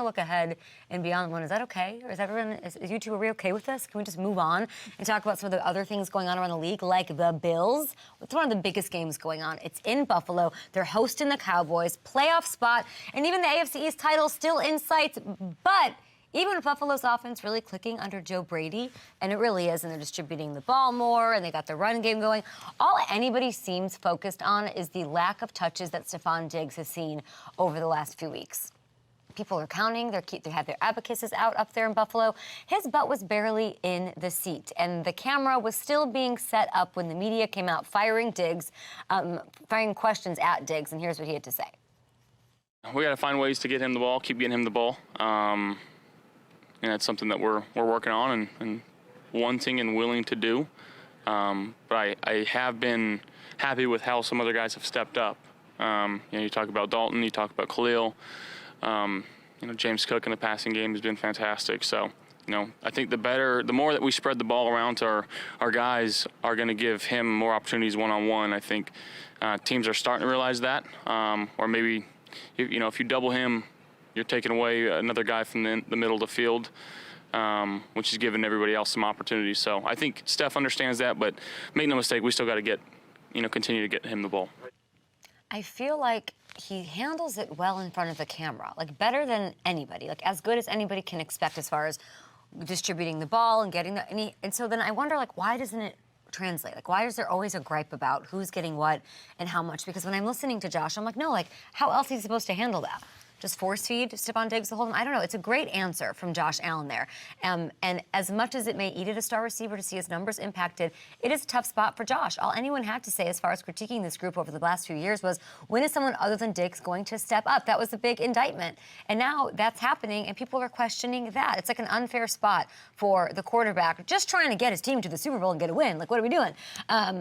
look ahead and beyond one. Is that okay? Or is you two, are we okay with this? Can we just move on and talk about some of the other things going on around the league, like the Bills? It's one of the biggest games going on. It's in Buffalo. They're hosting the Cowboys, playoff spot, and even the AFC East title still in sight. But even with Buffalo's offense really clicking under Joe Brady, and it really is, and they're distributing the ball more, and they got the run game going, all anybody seems focused on is the lack of touches that Stefon Diggs has seen over the last few weeks. People are counting. They have their abacuses out up there in Buffalo. His butt was barely in the seat, and the camera was still being set up when the media came out firing questions at Diggs, and here's what he had to say. We got to find ways to get him the ball, keep getting him the ball. And that's something that we're working on and wanting and willing to do. But I have been happy with how some other guys have stepped up. You talk about Dalton, you talk about Khalil. James Cook in the passing game has been fantastic. So, I think the more that we spread the ball around to our guys are going to give him more opportunities one-on-one. I think teams are starting to realize that. Or maybe, if you double him, you're taking away another guy from the middle of the field, which is giving everybody else some opportunities. So I think Steph understands that, but make no mistake, we still got to continue to get him the ball. I feel like he handles it well in front of the camera, like better than anybody, like as good as anybody can expect as far as distributing the ball and getting and so then I wonder, like, why doesn't it translate? Like, why is there always a gripe about who's getting what and how much? Because when I'm listening to Josh, I'm like, no, like, how else is he supposed to handle that? Just force feed Stefon Diggs the whole time? I don't know. It's a great answer from Josh Allen there. And as much as it may eat at a star receiver to see his numbers impacted, it is a tough spot for Josh. All anyone had to say as far as critiquing this group over the last few years was, when is someone other than Diggs going to step up? That was the big indictment. And now that's happening, and people are questioning that. It's like an unfair spot for the quarterback just trying to get his team to the Super Bowl and get a win. Like, what are we doing?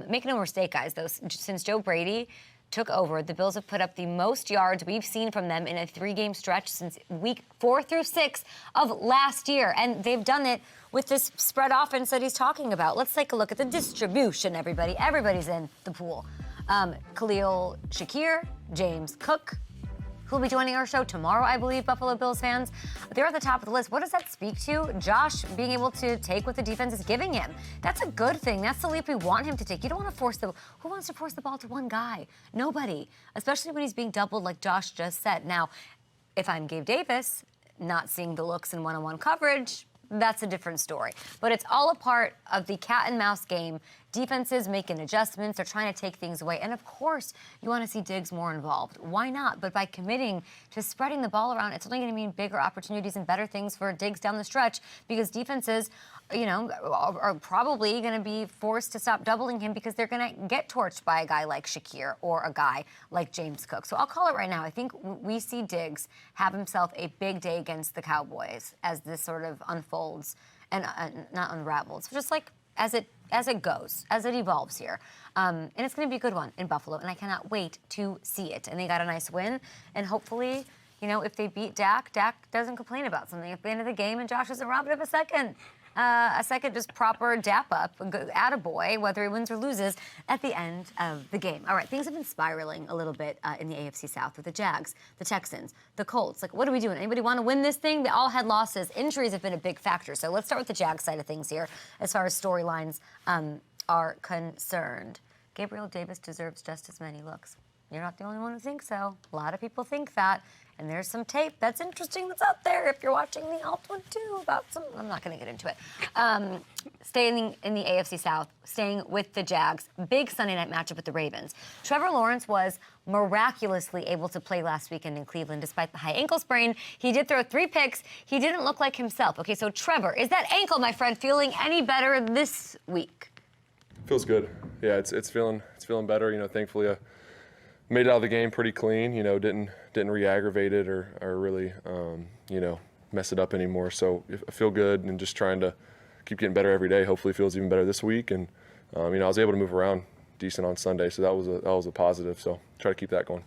Make no mistake, guys, though, since Joe Brady took over, the Bills have put up the most yards we've seen from them in a 3-game stretch since week 4 through 6 of last year. And they've done it with this spread offense that he's talking about. Let's take a look at the distribution, everybody. Everybody's in the pool. Khalil, Shakir, James Cook, who'll be joining our show tomorrow, I believe, Buffalo Bills fans. They're at the top of the list. What does that speak to? Josh being able to take what the defense is giving him. That's a good thing. That's the leap we want him to take. You don't want to who wants to force the ball to one guy? Nobody, especially when he's being doubled like Josh just said. Now, if I'm Gabe Davis, not seeing the looks in one-on-one coverage, that's a different story. But it's all a part of the cat and mouse game. Defenses making adjustments. They're trying to take things away. And, of course, you want to see Diggs more involved. Why not? But by committing to spreading the ball around, it's only going to mean bigger opportunities and better things for Diggs down the stretch, because defenses, are probably going to be forced to stop doubling him because they're going to get torched by a guy like Shakir or a guy like James Cook. So I'll call it right now. I think we see Diggs have himself a big day against the Cowboys as this sort of unfolds and not unravels, just like as it goes, as it evolves here. And it's going to be a good one in Buffalo, and I cannot wait to see it. And they got a nice win, and hopefully, if they beat Dak doesn't complain about something at the end of the game, and Josh doesn't rob it of a second just proper dap up, attaboy, whether he wins or loses at the end of the game. All right, things have been spiraling a little bit in the AFC South with the Jags, the Texans, the Colts. Like, what are we doing? Anybody want to win this thing? They all had losses. Injuries have been a big factor. So let's start with the Jags side of things here as far as storylines are concerned. Gabriel Davis deserves just as many looks. You're not the only one who thinks so. A lot of people think that. And there's some tape that's interesting that's out there if you're watching the alt one too about some. I'm not going to get into it. Staying in the AFC South, staying with the Jags. Big Sunday night matchup with the Ravens. Trevor Lawrence was miraculously able to play last weekend in Cleveland despite the high ankle sprain. He did throw 3 picks. He didn't look like himself. Okay, so Trevor, is that ankle, my friend, feeling any better this week? Feels good. Yeah, it's feeling better. Thankfully, made it out of the game pretty clean. Didn't re-aggravate it or really, mess it up anymore. So I feel good and just trying to keep getting better every day. Hopefully, it feels even better this week. And I was able to move around decent on Sunday, so that was a positive. So try to keep that going.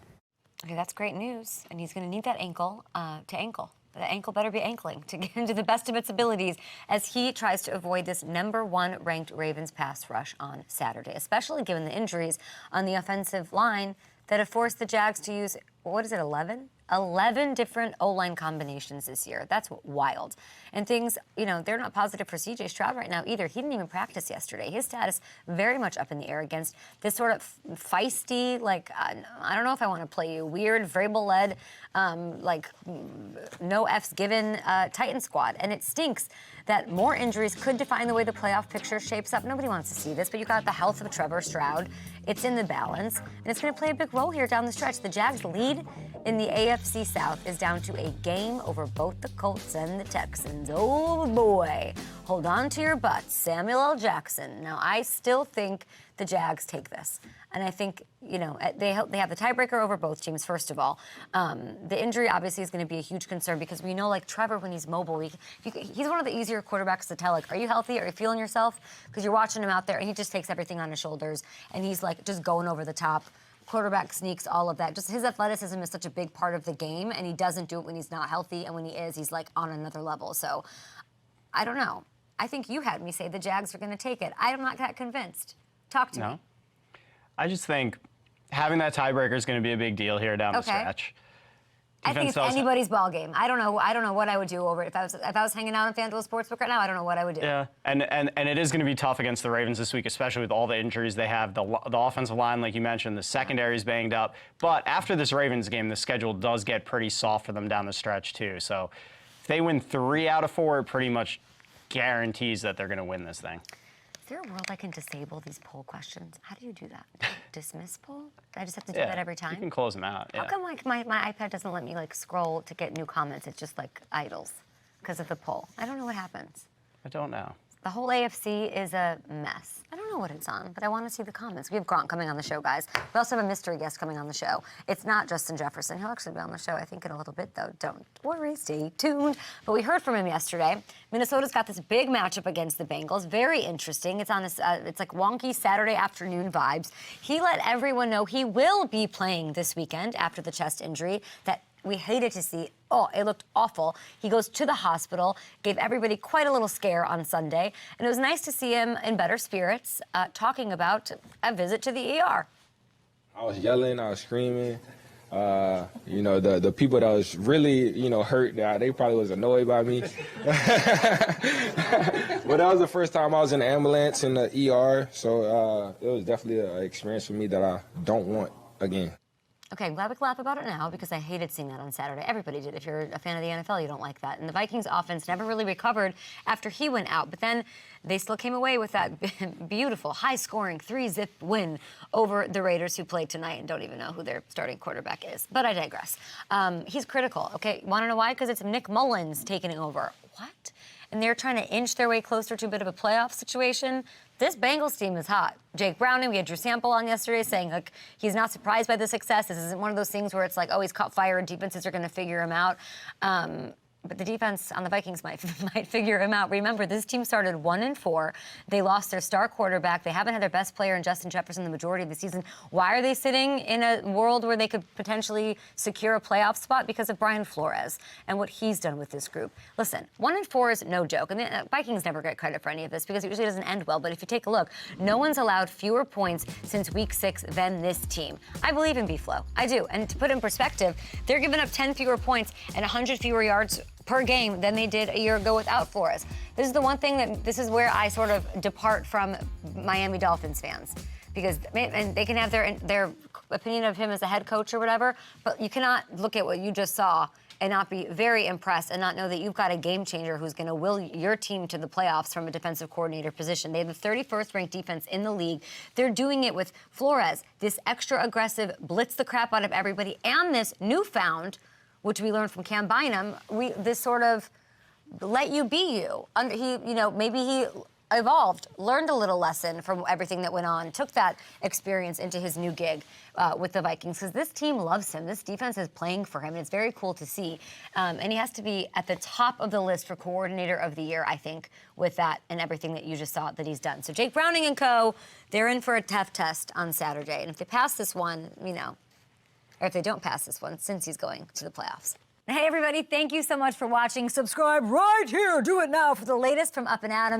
Okay, that's great news. And he's going to need that ankle to ankle. The ankle better be ankling to get him to the best of its abilities as he tries to avoid this #1 ranked Ravens pass rush on Saturday, especially given the injuries on the offensive line that have forced the Jags to use, 11 11 different O-line combinations this year. That's wild. And things, they're not positive for C.J. Stroud right now either. He didn't even practice yesterday. His status very much up in the air against this sort of feisty, I don't know if I want to play you, weird, Vrabel-led, no F's given Titan squad. And it stinks that more injuries could define the way the playoff picture shapes up. Nobody wants to see this, but you got the health of Trevor Stroud. It's in the balance, and it's going to play a big role here down the stretch. The Jags' lead in the AFC South is down to a game over both the Colts and the Texans. Oh, boy. Hold on to your butts, Samuel L. Jackson. Now, I still think the Jags take this. And I think, they have the tiebreaker over both teams, first of all. The injury, obviously, is going to be a huge concern because we know, Trevor, when he's mobile, he's one of the easier quarterbacks to tell, are you healthy? Are you feeling yourself? Because you're watching him out there, and he just takes everything on his shoulders, and he's, just going over the top. Quarterback sneaks, all of that. Just his athleticism is such a big part of the game, and he doesn't do it when he's not healthy, and when he is, he's, on another level. So, I don't know. I think you had me say the Jags are going to take it. I'm not that convinced. Talk to me. I just think having that tiebreaker is going to be a big deal here down the stretch. I think it's anybody's ball game. I don't know what I would do over it. If I was hanging out on FanDuel Sportsbook right now, I don't know what I would do. Yeah, and it is going to be tough against the Ravens this week, especially with all the injuries they have. The offensive line, like you mentioned, the secondary is banged up. But after this Ravens game, the schedule does get pretty soft for them down the stretch too. So if they win 3 out of 4, it pretty much guarantees that they're going to win this thing. Is there a world I can disable these poll questions? How do you do that? Dismiss poll? I just have to do that every time? You can close them out. How come my iPad doesn't let me scroll to get new comments? It's just idles because of the poll. I don't know what happens. I don't know. The whole AFC is a mess. I don't know what it's on, but I want to see the comments. We have Gronk coming on the show, guys. We also have a mystery guest coming on the show. It's not Justin Jefferson. He'll actually be on the show, I think, in a little bit, though. Don't worry, stay tuned. But we heard from him yesterday. Minnesota's got this big matchup against the Bengals. Very interesting. It's on it's wonky Saturday afternoon vibes. He let everyone know he will be playing this weekend after the chest injury that we hated to see. Oh, it looked awful. He goes to the hospital, gave everybody quite a little scare on Sunday, and it was nice to see him in better spirits, talking about a visit to the ER. I was yelling, I was screaming. The people that was really, hurt, they probably was annoyed by me. But that was the first time I was in the ambulance in the ER, so it was definitely an experience for me that I don't want again. Okay, I'm glad we clap about it now because I hated seeing that on Saturday. Everybody did. If you're a fan of the NFL, you don't like that. And the Vikings offense never really recovered after he went out. But then they still came away with that beautiful, high-scoring 3-zip win over the Raiders, who played tonight and don't even know who their starting quarterback is. But I digress. He's critical. Okay, want to know why? Because it's Nick Mullins taking over. What? And they're trying to inch their way closer to a bit of a playoff situation. This Bengals team is hot. Jake Browning, we had Drew Sample on yesterday saying, he's not surprised by the success. This isn't one of those things where it's he's caught fire and defenses are going to figure him out. But the defense on the Vikings might figure him out. Remember, this team started 1-4. They lost their star quarterback. They haven't had their best player in Justin Jefferson the majority of the season. Why are they sitting in a world where they could potentially secure a playoff spot? Because of Brian Flores and what he's done with this group. Listen, 1-4 is no joke. I mean, Vikings never get credit for any of this because it usually doesn't end well. But if you take a look, no one's allowed fewer points since week 6 than this team. I believe in B-Flow. I do. And to put in perspective, they're giving up 10 fewer points and 100 fewer yards per game than they did a year ago without Flores. This is the one thing this is where I sort of depart from Miami Dolphins fans, because and they can have their opinion of him as a head coach or whatever, but you cannot look at what you just saw and not be very impressed and not know that you've got a game changer who's going to will your team to the playoffs from a defensive coordinator position. They have the 31st ranked defense in the league. They're doing it with Flores, this extra aggressive, blitz the crap out of everybody, and this newfound, which we learned from Cam Bynum, this sort of let you be you. Maybe he evolved, learned a little lesson from everything that went on, took that experience into his new gig with the Vikings, because this team loves him. This defense is playing for him, and it's very cool to see. And he has to be at the top of the list for Coordinator of the Year, I think, with that and everything that you just saw that he's done. So Jake Browning and co., they're in for a tough test on Saturday. And if they pass this one, or if they don't pass this one, since he's going to the playoffs. Hey, everybody, thank you so much for watching. Subscribe right here. Do it now for the latest from Up and Adams.